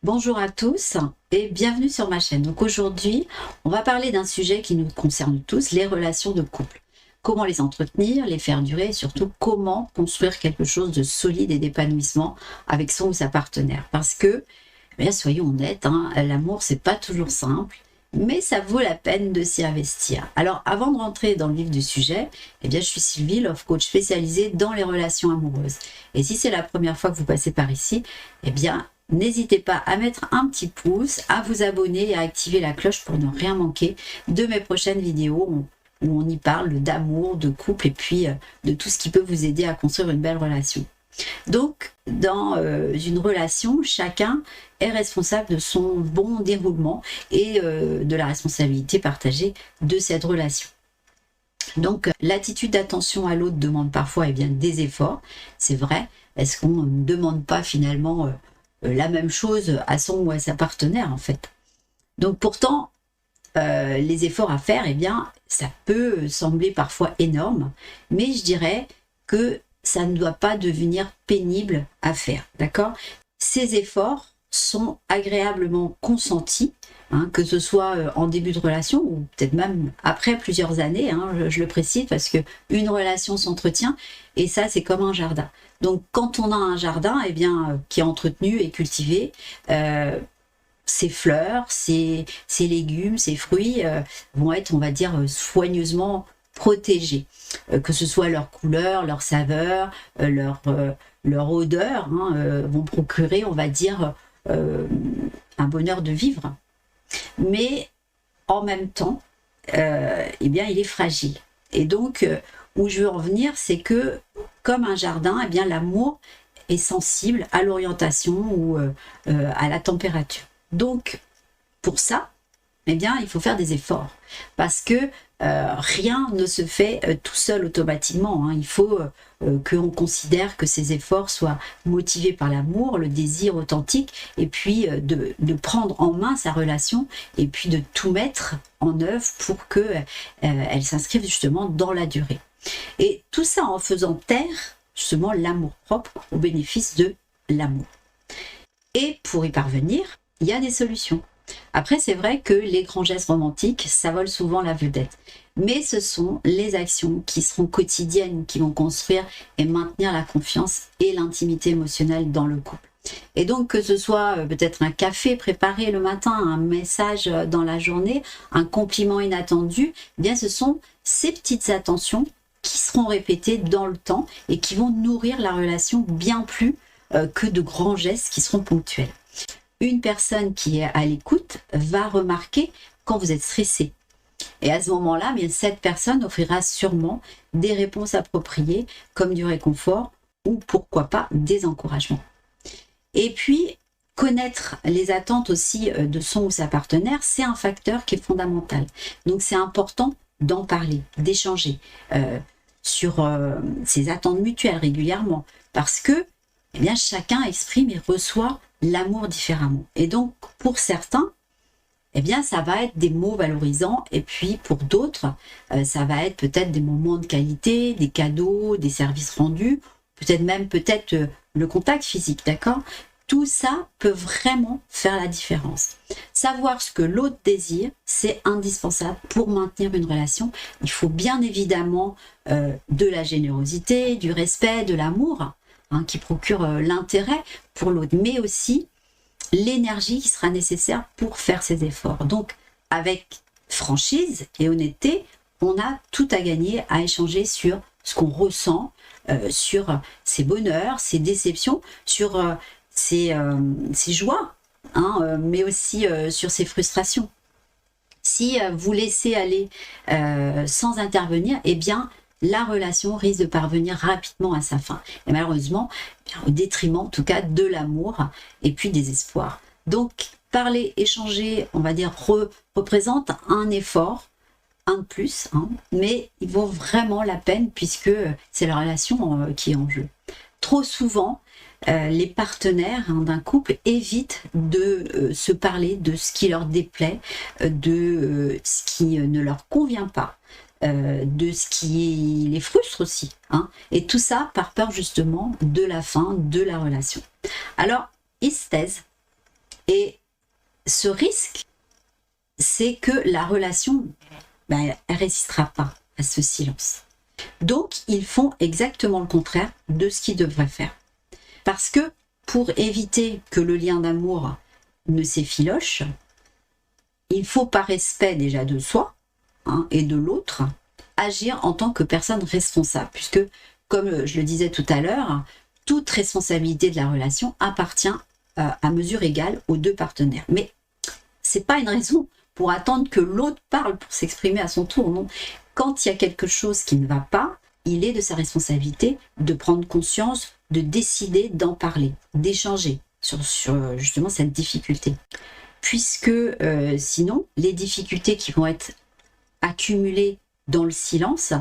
Bonjour à tous et bienvenue sur ma chaîne. Donc aujourd'hui, on va parler d'un sujet qui nous concerne tous, les relations de couple. Comment les entretenir, les faire durer et surtout comment construire quelque chose de solide et d'épanouissement avec son ou sa partenaire. Parce que, soyons honnêtes, l'amour c'est pas toujours simple, mais ça vaut la peine de s'y investir. Alors avant de rentrer dans le vif du sujet, je suis Sylvie, love coach spécialisée dans les relations amoureuses. Et si c'est la première fois que vous passez par ici, n'hésitez pas à mettre un petit pouce, à vous abonner et à activer la cloche pour ne rien manquer de mes prochaines vidéos où on y parle d'amour, de couple et puis de tout ce qui peut vous aider à construire une belle relation. Donc, dans une relation, chacun est responsable de son bon déroulement et de la responsabilité partagée de cette relation. Donc, l'attitude d'attention à l'autre demande parfois des efforts, c'est vrai. Est-ce qu'on ne demande pas finalement la même chose à son ou à sa partenaire en fait? Donc pourtant, les efforts à faire, ça peut sembler parfois énorme, mais je dirais que ça ne doit pas devenir pénible à faire, d'accord? Ces efforts sont agréablement consentis, que ce soit en début de relation ou peut-être même après plusieurs années, je le précise parce qu'une relation s'entretient et ça c'est comme un jardin. Donc quand on a un jardin qui est entretenu et cultivé, ses fleurs, ses légumes, ses fruits vont être, on va dire, soigneusement protégés, que ce soit leur couleur, leur saveur, leur odeur, vont procurer, on va dire, un bonheur de vivre. Mais en même temps, il est fragile. Et donc, où je veux en venir, c'est que, comme un jardin, l'amour est sensible à l'orientation ou à la température. Donc, pour ça, il faut faire des efforts. Parce que rien ne se fait tout seul automatiquement. Il faut qu'on considère que ces efforts soient motivés par l'amour, le désir authentique, et puis de prendre en main sa relation, et puis de tout mettre en œuvre pour qu'elle s'inscrive justement dans la durée. Et tout ça en faisant taire justement l'amour propre au bénéfice de l'amour. Et pour y parvenir, il y a des solutions. Après, c'est vrai que les grands gestes romantiques, ça vole souvent la vedette. Mais ce sont les actions qui seront quotidiennes, qui vont construire et maintenir la confiance et l'intimité émotionnelle dans le couple. Et donc, que ce soit peut-être un café préparé le matin, un message dans la journée, un compliment inattendu, ce sont ces petites attentions qui seront répétées dans le temps et qui vont nourrir la relation bien plus que de grands gestes qui seront ponctuels. Une personne qui est à l'écoute va remarquer quand vous êtes stressé. Et à ce moment-là, cette personne offrira sûrement des réponses appropriées, comme du réconfort ou pourquoi pas des encouragements. Et puis, connaître les attentes aussi de son ou sa partenaire, c'est un facteur qui est fondamental. Donc c'est important d'en parler, d'échanger sur ces attentes mutuelles régulièrement, parce que chacun exprime et reçoit l'amour différemment. Et donc, pour certains, ça va être des mots valorisants, et puis pour d'autres, ça va être peut-être des moments de qualité, des cadeaux, des services rendus, peut-être même le contact physique, d'accord? Tout ça peut vraiment faire la différence. Savoir ce que l'autre désire, c'est indispensable pour maintenir une relation. Il faut bien évidemment de la générosité, du respect, de l'amour, qui procure l'intérêt pour l'autre, mais aussi l'énergie qui sera nécessaire pour faire ces efforts. Donc, avec franchise et honnêteté, on a tout à gagner à échanger sur ce qu'on ressent, sur ses bonheurs, ses déceptions, sur ses joies, mais aussi sur ses frustrations. Si vous laissez aller sans intervenir, la relation risque de parvenir rapidement à sa fin. Et malheureusement, au détriment en tout cas de l'amour et puis des espoirs. Donc, parler, échanger, on va dire, représente un effort, un de plus, mais il vaut vraiment la peine puisque c'est la relation qui est en jeu. Trop souvent, les partenaires d'un couple évitent de se parler de ce qui leur déplaît, de ce qui ne leur convient pas, de ce qui les frustre aussi, et tout ça par peur justement de la fin de la relation. Alors, ils se taisent, Et ce risque, c'est que la relation, elle ne résistera pas à ce silence. Donc, ils font exactement le contraire de ce qu'ils devraient faire. Parce que pour éviter que le lien d'amour ne s'effiloche, il faut, par respect déjà de soi et de l'autre, agir en tant que personne responsable. Puisque, comme je le disais tout à l'heure, toute responsabilité de la relation appartient à mesure égale aux deux partenaires. Mais ce n'est pas une raison pour attendre que l'autre parle pour s'exprimer à son tour, non. Quand il y a quelque chose qui ne va pas, il est de sa responsabilité de prendre conscience, de décider d'en parler, d'échanger sur justement cette difficulté. Puisque sinon, les difficultés qui vont être accumulées dans le silence,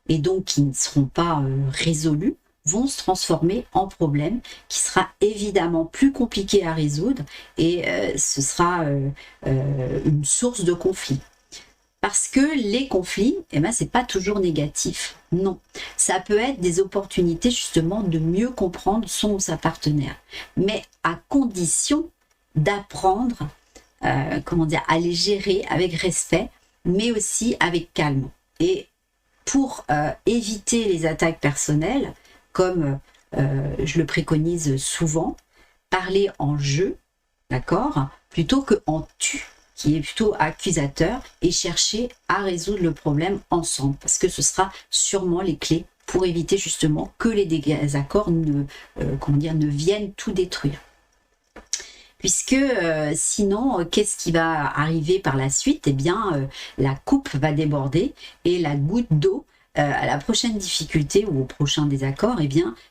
et donc qui ne seront pas résolues, vont se transformer en problème qui sera évidemment plus compliqué à résoudre et ce sera une source de conflit. Parce que les conflits, c'est pas toujours négatif. Non, ça peut être des opportunités justement de mieux comprendre son ou sa partenaire. Mais à condition d'apprendre à les gérer avec respect, mais aussi avec calme. Et pour éviter les attaques personnelles, comme je le préconise souvent, parler en je, d'accord, plutôt que en tu, qui est plutôt accusateur, et chercher à résoudre le problème ensemble, parce que ce sera sûrement les clés pour éviter justement que les désaccords ne viennent tout détruire. Puisque sinon, qu'est-ce qui va arriver par la suite? La coupe va déborder et la goutte d'eau à la prochaine difficulté ou au prochain désaccord,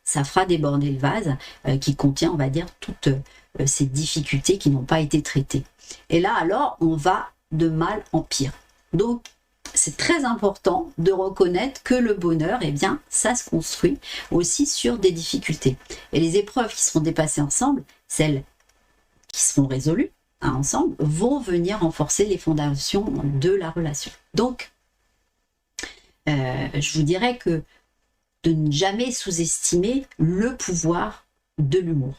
ça fera déborder le vase qui contient, on va dire, toutes ces difficultés qui n'ont pas été traitées. Et là, alors, on va de mal en pire. Donc, c'est très important de reconnaître que le bonheur, ça se construit aussi sur des difficultés. Et les épreuves qui seront dépassées ensemble, celles qui seront résolues ensemble, vont venir renforcer les fondations de la relation. Donc, je vous dirais que de ne jamais sous-estimer le pouvoir de l'humour.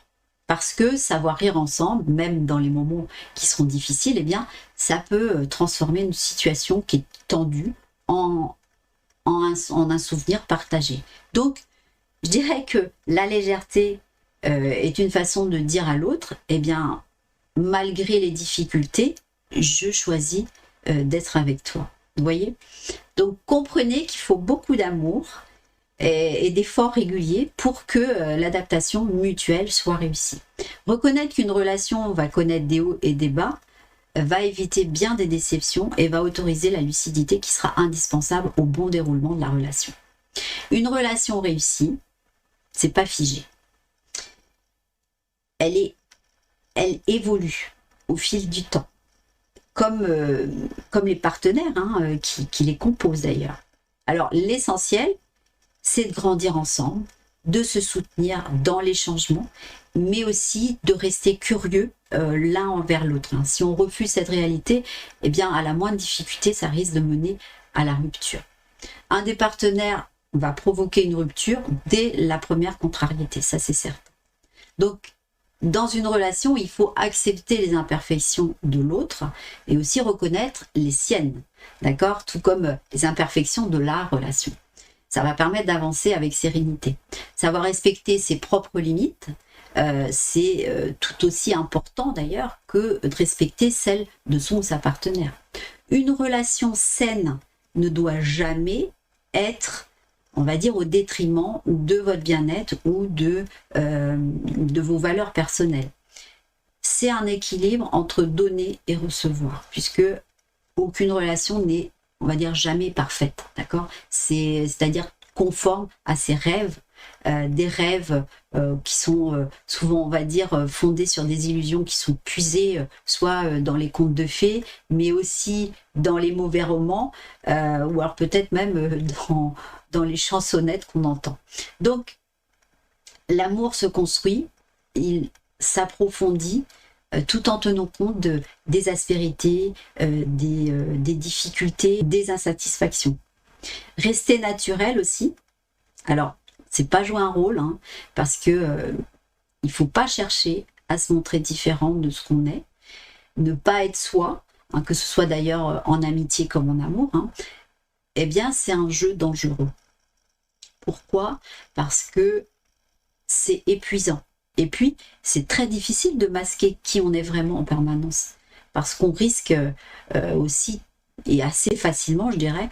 Parce que savoir rire ensemble, même dans les moments qui seront difficiles, ça peut transformer une situation qui est tendue en un souvenir partagé. Donc, je dirais que la légèreté est une façon de dire à l'autre, malgré les difficultés, je choisis d'être avec toi. Vous voyez? Donc, comprenez qu'il faut beaucoup d'amour et d'efforts réguliers pour que l'adaptation mutuelle soit réussie. Reconnaître qu'une relation va connaître des hauts et des bas va éviter bien des déceptions et va autoriser la lucidité qui sera indispensable au bon déroulement de la relation. Une relation réussie, c'est pas figé. Elle évolue au fil du temps, comme les partenaires qui les composent d'ailleurs. Alors l'essentiel, c'est de grandir ensemble, de se soutenir dans les changements, mais aussi de rester curieux l'un envers l'autre. Si on refuse cette réalité, à la moindre difficulté, ça risque de mener à la rupture. Un des partenaires va provoquer une rupture dès la première contrariété, ça c'est certain. Donc, dans une relation, il faut accepter les imperfections de l'autre et aussi reconnaître les siennes, d'accord? Tout comme les imperfections de la relation. Ça va permettre d'avancer avec sérénité. Savoir respecter ses propres limites, c'est tout aussi important d'ailleurs que de respecter celles de son ou sa partenaire. Une relation saine ne doit jamais être, on va dire, au détriment de votre bien-être ou de vos valeurs personnelles. C'est un équilibre entre donner et recevoir, puisque aucune relation n'est, on va dire, jamais parfaite, d'accord? C'est-à-dire conforme à ses rêves, des rêves qui sont souvent, on va dire, fondés sur des illusions qui sont puisées soit dans les contes de fées, mais aussi dans les mauvais romans, ou alors peut-être même dans les chansonnettes qu'on entend. Donc, l'amour se construit, il s'approfondit, tout en tenant compte des aspérités, des difficultés, des insatisfactions. Rester naturel aussi. Alors, c'est pas jouer un rôle, parce que il faut pas chercher à se montrer différent de ce qu'on est, ne pas être soi, hein, que ce soit d'ailleurs en amitié comme en amour, hein, eh bien c'est un jeu dangereux. Pourquoi? Parce que c'est épuisant. Et puis, c'est très difficile de masquer qui on est vraiment en permanence. Parce qu'on risque aussi, et assez facilement, je dirais,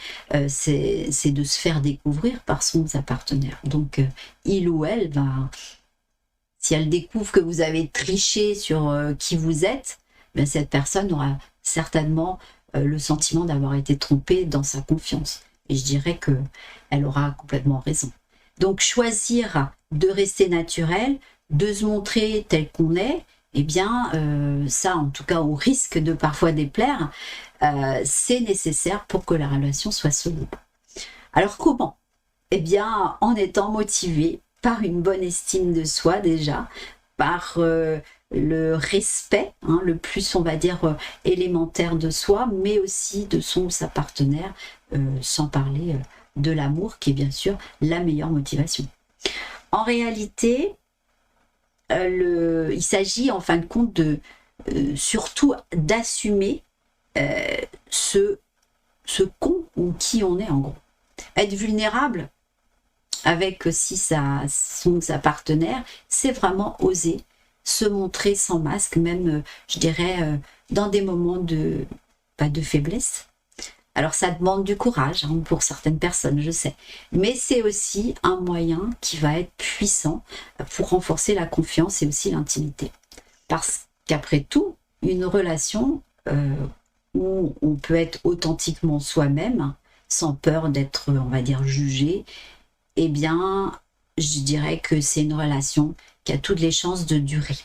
c'est de se faire découvrir par son sa partenaire. Donc, il ou elle va, si elle découvre que vous avez triché sur qui vous êtes, bien, cette personne aura certainement le sentiment d'avoir été trompée dans sa confiance. Et je dirais qu'elle aura complètement raison. Donc, choisir de rester naturel, de se montrer tel qu'on est, eh bien, ça, en tout cas, au risque de parfois déplaire, c'est nécessaire pour que la relation soit solide. Alors, comment? Eh bien, en étant motivé par une bonne estime de soi déjà, par le respect, hein, le plus, on va dire, élémentaire de soi, mais aussi de son ou sa partenaire, sans parler de l'amour, qui est bien sûr la meilleure motivation. En réalité, il s'agit en fin de compte de surtout d'assumer ce con ou qui on est en gros. Être vulnérable avec aussi sa partenaire, c'est vraiment oser se montrer sans masque, même je dirais dans des moments de faiblesse. Alors ça demande du courage hein, pour certaines personnes, je sais. Mais c'est aussi un moyen qui va être puissant pour renforcer la confiance et aussi l'intimité. Parce qu'après tout, une relation où on peut être authentiquement soi-même, sans peur d'être, on va dire, jugé, eh bien, je dirais que c'est une relation qui a toutes les chances de durer.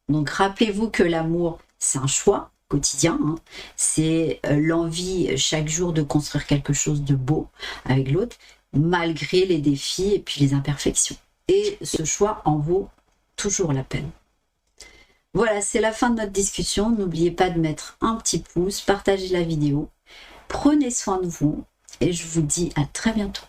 Donc rappelez-vous que l'amour, c'est un choix quotidien, hein. C'est l'envie chaque jour de construire quelque chose de beau avec l'autre, malgré les défis et puis les imperfections. Et ce choix en vaut toujours la peine. Voilà, c'est la fin de notre discussion. N'oubliez pas de mettre un petit pouce, partagez la vidéo. Prenez soin de vous et je vous dis à très bientôt.